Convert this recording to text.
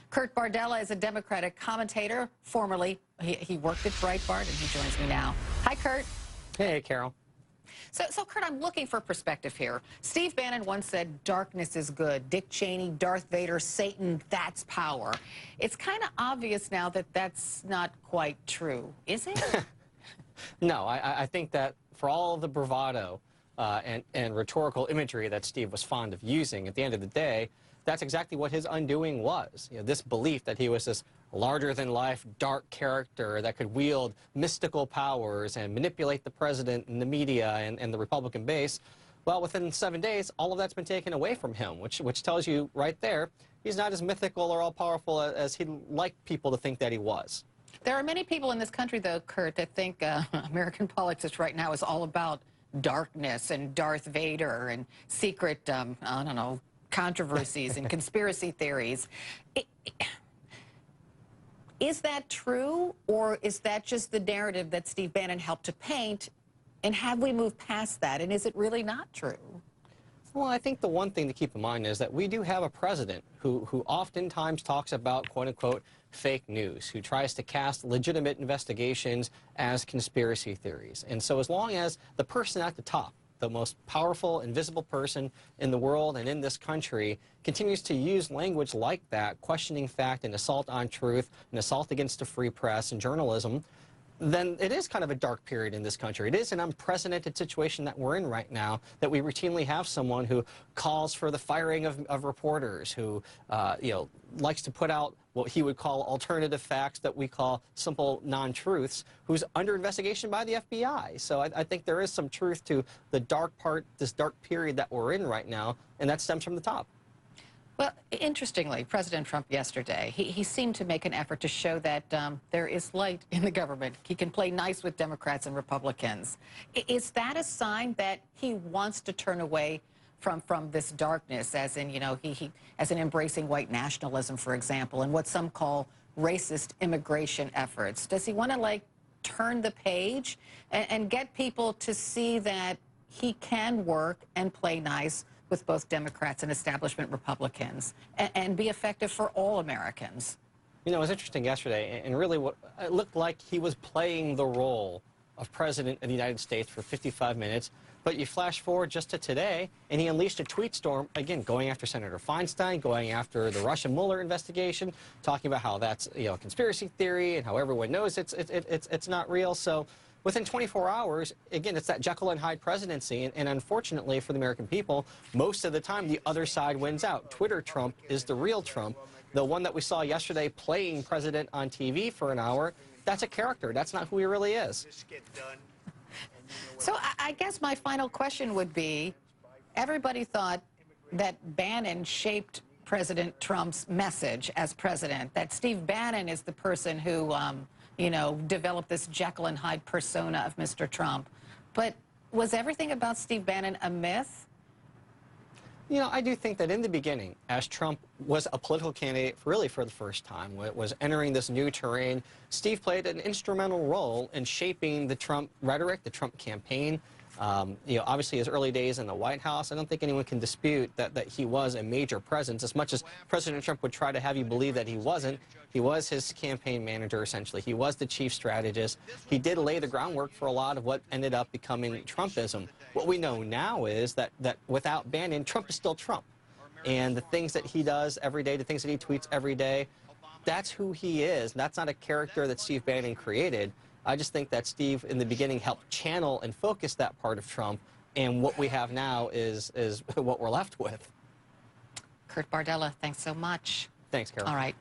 Kurt Bardella is a Democratic commentator. Formerly, he worked at Breitbart, and he joins me now. Hi, Kurt. Hey, Carol. So, Kurt, I'm looking for perspective here. Steve Bannon once said, darkness is good. Dick Cheney, Darth Vader, Satan, that's power. It's kind of obvious now that that's not quite true, is it? No, I think that for all of the bravado and rhetorical imagery that Steve was fond of using, at the end of the day, that's exactly what his undoing was. You know, this belief that he was this larger-than-life, dark character that could wield mystical powers and manipulate the president and the media and the Republican base. Well, within 7 days, all of that's been taken away from him, which tells you right there, he's not as mythical or all-powerful as he'd like people to think that he was. There are many people in this country, though, Kurt, that think American politics right now is all about darkness and Darth Vader and secret, I don't know, controversies and conspiracy theories. Is that true, or is that just the narrative that Steve Bannon helped to paint? And have we moved past that? And is it really not true? Well, I think the one thing to keep in mind is that we do have a president who oftentimes talks about, quote-unquote, fake news, who tries to cast legitimate investigations as conspiracy theories. And so as long as the person at the top, the most powerful, invisible person in the world and in this country, continues to use language like that, questioning fact, and assault on truth, and assault against the free press and journalism, then it is kind of a dark period in this country. It is an unprecedented situation that we're in right now, that we routinely have someone who calls for the firing of reporters, who likes to put out what he would call alternative facts that we call simple non-truths, who's under investigation by the FBI. So I think there is some truth to the dark part, this dark period that we're in right now, and that stems from the top. Well, interestingly, President Trump yesterday, he seemed to make an effort to show that there is light in the government. He can play nice with Democrats and Republicans. Is that a sign that he wants to turn away from this darkness, as in, you know, as in embracing white nationalism, for example, and what some call racist immigration efforts? Does he want to, like, turn the page and get people to see that he can work and play nice with both Democrats and establishment Republicans, and be effective for all Americans? You know, it was interesting yesterday, and really it looked like he was playing the role of President of the United States for 55 minutes, but you flash forward just to today, and he unleashed a tweet storm, again, going after Senator Feinstein, going after the Russia Mueller investigation, talking about how that's, you know, a conspiracy theory and how everyone knows it's not real. So within 24 hours, again, it's that Jekyll and Hyde presidency, and unfortunately for the American people, most of the time the other side wins out. Twitter Trump is the real Trump. The one that we saw yesterday playing president on TV for an hour, that's a character. That's not who he really is. So I guess my final question would be, everybody thought that Bannon shaped President Trump's message as president, that Steve Bannon is the person who you know, developed this Jekyll and Hyde persona of Mr. Trump. But was everything about Steve Bannon a myth? You know, I do think that in the beginning, as Trump was a political candidate really for the first time, was entering this new terrain, Steve played an instrumental role in shaping the Trump rhetoric, the Trump campaign. You know, obviously his early days in the White House, I don't think anyone can dispute that he was a major presence. As much as President Trump would try to have you believe that he wasn't, he was his campaign manager, essentially. He was the chief strategist. He did lay the groundwork for a lot of what ended up becoming Trumpism. What we know now is that without Bannon, Trump is still Trump. And the things that he does every day, the things that he tweets every day, that's who he is. That's not a character that Steve Bannon created. I just think that Steve, in the beginning, helped channel and focus that part of Trump, and what we have now is what we're left with. Kurt Bardella, thanks so much. Thanks, Carol. All right.